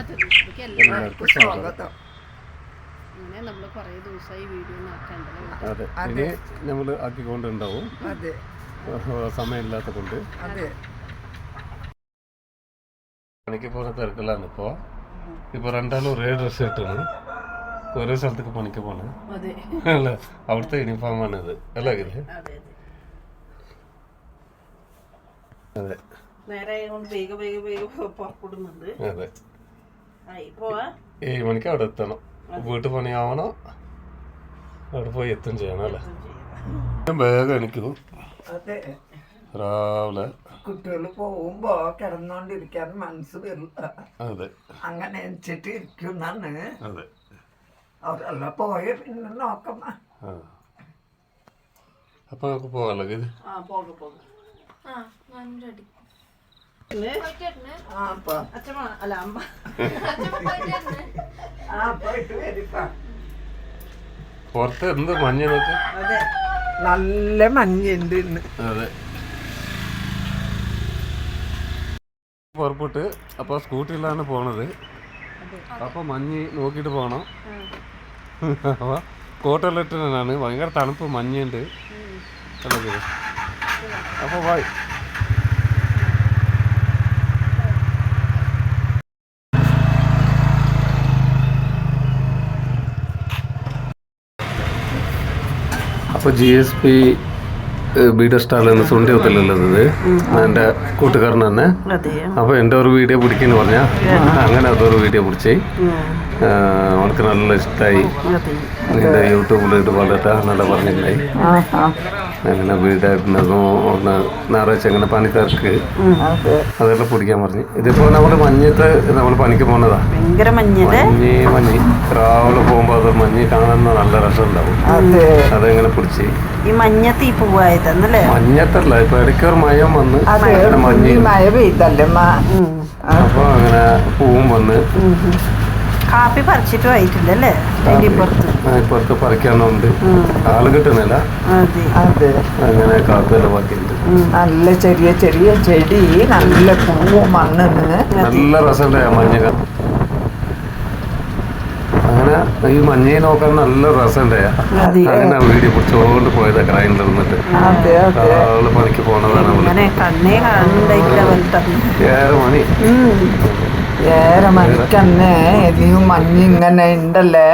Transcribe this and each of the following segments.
എല്ലാവർക്കും സ്വാഗതം. അതെ, ഇനി നമ്മൾ ആക്കിക്കൊണ്ടുണ്ടാവും. അതെ, സമയമില്ലാത്ത കൊണ്ട് പണിക്ക് പോകുന്ന തിരക്കിലാണ് ഇപ്പൊ രണ്ടാളും ഒരേ ഡ്രസ്സ് ഇട്ടാണ് ഒരേ സ്ഥലത്തേക്ക് പണിക്ക് പോണേ അല്ല, അവിടുത്തെ യൂണിഫോമാണ് ഇത് അല്ലേ? ഇത് അതെ നേരെ പുറപ്പെടുന്നുണ്ട്. അതെ, 7 മണിക്ക് അവിടെ എത്തണം. വീട്ടു പണിയാവണം, അവിടെ പോയി എത്തും ചെയ്യണം അല്ലേ? വേഗം എനിക്കും രാവിലെ കുട്ടികൾ പോകുമ്പോ കിടന്നോണ്ടിരിക്കാൻ മനസ്സ് വരില്ല. അതെ, അങ്ങനെ വെച്ചിട്ട് ഇരിക്കുന്നാണ്. അതെ, അവരെല്ലാം പോയ പിന്നെ നോക്കാം. അപ്പൊ നമുക്ക് പോകാമല്ലോ. ഇത് പുറത്ത് എന്ത് മഞ്ഞ നോക്ക്, നല്ല മഞ്ഞുണ്ട് ഇന്ന്. അതെ, പുറപ്പെട്ട് അപ്പൊ സ്കൂട്ടിയിലാണ് പോണത്. അപ്പൊ മഞ്ഞ് നോക്കിട്ട് പോണം. അപ്പൊ കോട്ടെല്ലാം ഇട്ടാണ്, ഭയങ്കര തണുപ്പ്, മഞ്ഞുണ്ട്. അപ്പൊ ബൈ. അപ്പോൾ GSP വീഡിയോ സ്റ്റാളിൽ സുണ്ടി ഒത്തില്ലല്ലോ ഇത് എൻ്റെ കൂട്ടുകാരൻ തന്നെ. അപ്പോൾ എൻ്റെ ഒരു വീഡിയോ പിടിക്കുന്നു പറഞ്ഞാൽ അങ്ങനെ അതൊരു വീഡിയോ പിടിച്ച് അവർക്ക് നല്ല ഇഷ്ടമായി. നിന്റെ യൂട്യൂബിലിട്ട് വളരെ നല്ല പറഞ്ഞിട്ടുണ്ടായി. അങ്ങനെ വീടായിരുന്നതും ഒന്ന് ഞായറാഴ്ച അങ്ങനെ പണിക്കാർക്ക് അതെല്ലാം പിടിക്കാൻ പറഞ്ഞു. ഇതിപ്പോൾ നമ്മൾ മഞ്ഞത്ത് നമ്മൾ പണിക്ക് പോകുന്നതാ. മഞ്ഞ് രാവിലെ പോകുമ്പോൾ അത് മഞ്ഞ് കാണുന്ന നല്ല രസം ഉണ്ടാവും. അതെങ്ങനെ പിടിച്ച് ഈ മഞ്ഞത്ത് ഈ പൂവായതല്ലേ? മഞ്ഞത്തല്ല, ഇപ്പൊ ഇടയ്ക്ക് ഒരു മയം വന്ന് മഴ പെയ്തല്ലേ. അപ്പൊ അങ്ങനെ പൂവും വന്ന് കാപ്പി പറിച്ചിട്ട് ആയിട്ടില്ലല്ലേ? ഇപ്പുറത്ത് പറിക്കാനുണ്ട്, ആള് കിട്ടുന്നില്ല. അങ്ങനെ കാപ്പിയെല്ലാം ബാക്കിയുണ്ട്. നല്ല ചെറിയ ചെറിയ ചെടി, നല്ല പൂവും മണ്ണിന് നല്ല രസമുണ്ട് മഞ്ഞ. അങ്ങനെ ഈ മഞ്ഞയെ നോക്കാൻ നല്ല രസമുണ്ടായ. അങ്ങനെ വീഡിയോ പിടിച്ചോണ്ട് പോയതാ ഗ്രൈൻഡർ നിന്നിട്ട്. ആള് പണിക്ക് പോണതാണ്. 7 മണിക്കന്നെ എല്ലാം മഞ്ഞ് ഇങ്ങനെ ഉണ്ടല്ലേ.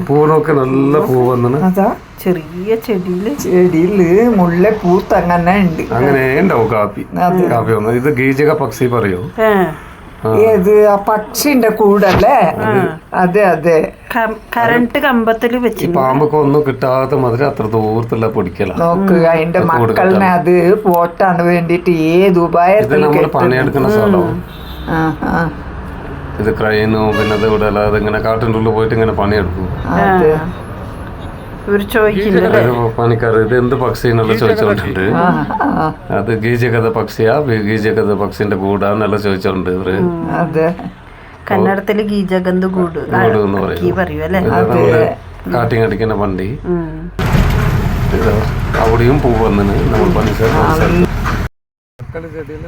പൂവൊക്കെ നല്ല പൂ വന്നു. അതാ ചെറിയ ചെടിയില് മുല്ല പൂത്തങ്ങനെ ഉണ്ട്. അങ്ങനെ ഉണ്ടാവും കാപ്പി. കാപ്പി വന്നു. ഇത് ഗീജക പക്ഷി പറയൂ. ഏത് ആ പക്ഷിന്റെ കൂടല്ലേ? അതെ അതെ, കറണ്ട് കമ്പത്തില് വെച്ച്. പാമ്പൊക്കെ ഒന്നും കിട്ടാത്ത മാതിരി അത്ര ദൂരത്തുള്ള പൊടിക്കല. നോക്ക്, അതിന്റെ മക്കളിനെ അത് പോറ്റാൻ വേണ്ടിട്ട് ഏത് ഉപായത്തിൽ പണിയെടുക്കുന്ന സ്ഥലവും. ഇത് ക്രൈനും പിന്നെ അത് ഇവിടെ അല്ലാതെ ഇങ്ങനെ കാട്ടിൻ്റെ ഉള്ളിൽ പോയിട്ട് ഇങ്ങനെ പണിയെടുക്കും. പണിക്കാർ ഇത് എന്ത് പക്ഷിന്നുള്ള ചോദിച്ചോണ്ട്, അത് ഗീജകഥ പക്ഷിയാ, ഗീജകഥ പക്ഷിന്റെ കൂടാന്നെല്ലാം ചോദിച്ചോണ്ട് ഇവര്. കന്നഡത്തില് ഗീജഗന്ധ കൂട് എന്ന് പറയും. കാട്ടിങ്ങടിക്കുന്ന വണ്ടി. അവിടെയും പൂ വന്നിന്. നമ്മൾ തക്കാളി ചെടിയിൽ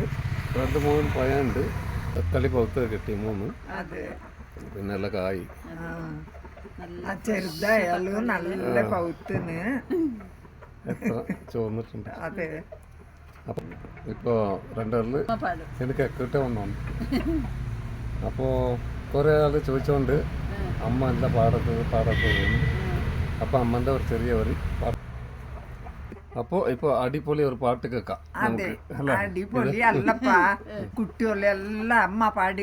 2-3 പഴമുണ്ട്. തക്കാളി പുറത്ത് കിട്ടി 3. പിന്നെ എല്ലാം കായ് ചെറുതായാലും നല്ല പൗത്തിന് ചോന്നിട്ടുണ്ട്. അതെ, അപ്പം ഇപ്പോൾ 2 എനിക്ക് കിട്ട വന്നു. അപ്പോൾ കുറേ ആൾ ചോദിച്ചോണ്ട് അമ്മ എന്താ പാടത്ത്. അപ്പോൾ അമ്മൻ്റെ ഒരു ചെറിയ ഒരു പാട്ട്. അപ്പോ ഇപ്പൊ അടിപൊളി ഒരു പാട്ട് കേൾക്കാം. അടിപൊളി അല്ലപ്പാ, കുട്ടികളെല്ലാം അമ്മ പാടി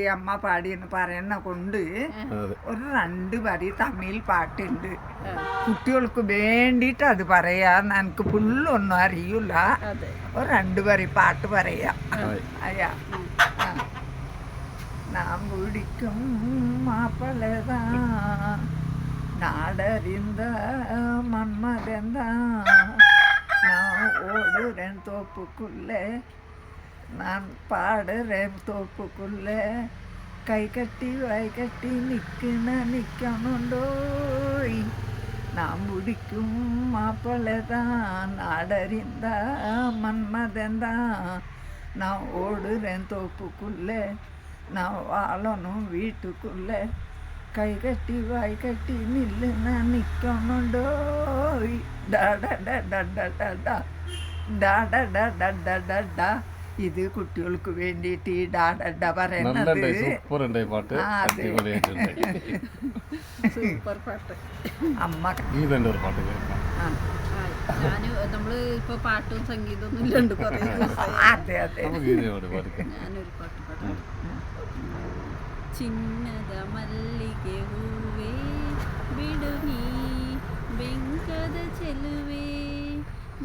എന്ന് പറയുന്ന കൊണ്ട് ഒരു 2 വരി തമിഴ് പാട്ടുണ്ട്. കുട്ടികൾക്ക് വേണ്ടിട്ട് അത് പറയാ. എനിക്ക് ഫുള്ളൊന്നും അറിയൂല. ഒരു 2 വരി പാട്ട് പറയാ. അയ്യാ, നാം പിടിക്കും മാപ്പളതാ, നാടറിந்த மன்மதந்தா, நான் ஓடுறேன் தோப்புக்குள்ளே, நான் பாடுறேன் தோப்புக்குள்ளே, கை கட்டி வாய் கட்டி நிக்கணுண்டோய், நான் பிடிக்கும் மாப்பிள்ளைதான், நாடறிந்தா மன்மதந்தான், நான் ஓடுறேன் தோப்புக்குள்ளே, நான் வாழணும் வீட்டுக்குள்ள கை கட்டி வாய் கட்டி நில்லு நான் நிக்கணுண்டோ ഇത് കുട്ടികൾക്ക് വേണ്ടിയിട്ട് ഈ ഡാഡ പറയുന്നത് സൂപ്പർ ഉണ്ടായി പാട്ട് സൂപ്പർ പാട്ട്. അമ്മ ഗീതന്റെ ഒരു പാട്ട് കേൾക്കാം. നമ്മള് ഇപ്പൊ പാട്ടും സംഗീതമൊന്നും ഇല്ലണ്ട് കുറേ ദിവസമായി. അതെ അതെ ഗീതയോട് പാടിക്കാം. ഞാനൊരു പാട്ട് പാടാം. ಚಿನ್ನದ ಮಲ್ಲಿಗೆ ಹೂವೇ ಬಿಡು ನೀ ಬೆಂಕದ ಚೆಲುವೆ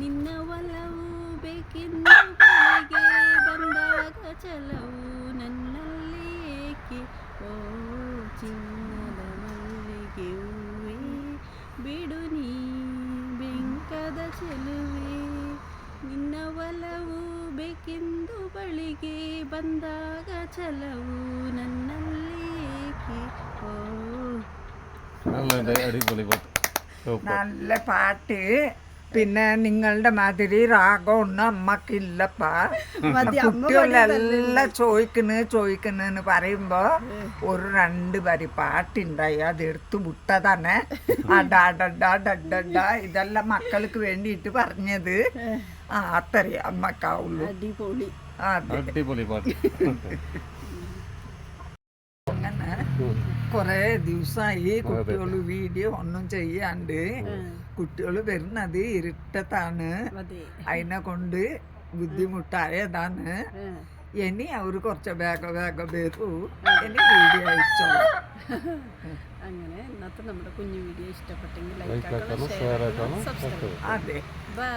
ನಿನ್ನ ಒಲವು ಬೇಕೆಂದು ಬಳಿಗೆ ಬಂದಾಗ ಚಲವು ನನ್ನಲ್ಲಿ ಏಕೆ ಓ ಚಿನ್ನದ ಮಲ್ಲಿಗೆ ಹೂವೇ ಬಿಡು ನೀ ಬೆಂಕದ ಚೆಲುವೆ ನಿನ್ನ ಒಲವು ಬೇಕೆಂದು ಬಳಿಗೆ ಬಂದಾಗ ಚಲವು ನನ್ನಲ್ಲಿ ಏಕೆ ಓ നല്ല അടിപൊളി പാട്ട്. സൂപ്പർ. നല്ല പാട്ട്. പിന്നെ നിങ്ങളുടെ മാതിരി രാഗമൊന്നും അമ്മക്കില്ലപ്പാ. കുട്ടികളെല്ലാം ചോദിക്കുന്നു പറയുമ്പോ ഒരു 2 വരി പാട്ടുണ്ടായി, അത് എടുത്തു വിട്ടതാണ്. ആ ഡാ ഇതെല്ലാം മക്കൾക്ക് വേണ്ടിയിട്ട് പറഞ്ഞത്. അത്രയും അമ്മക്കാവുള്ളൂ. അടിപൊളി. അടിപൊളി പാട്ട്. അങ്ങനെ കുറേ ദിവസമായി കുട്ടികൾ വീഡിയോ ഒന്നും ചെയ്യാണ്ട്. കുട്ടികൾ വരുന്നത് ഇരുട്ടത്താണ്, അതിനെ കൊണ്ട് ബുദ്ധിമുട്ടായതാണ്. ഇനി അവർ കുറച്ച് വേഗം വരൂ, ഇനി വീഡിയോ അയച്ചോളൂ. അങ്ങനെ ഇന്നത്തെ നമ്മുടെ കുഞ്ഞു വീഡിയോ ഇഷ്ടപ്പെട്ടെങ്കിൽ ലൈക്ക് ആക്കണം, ഷെയർ ആക്കണം, സബ്സ്ക്രൈബ്. അതെ, ബൈ.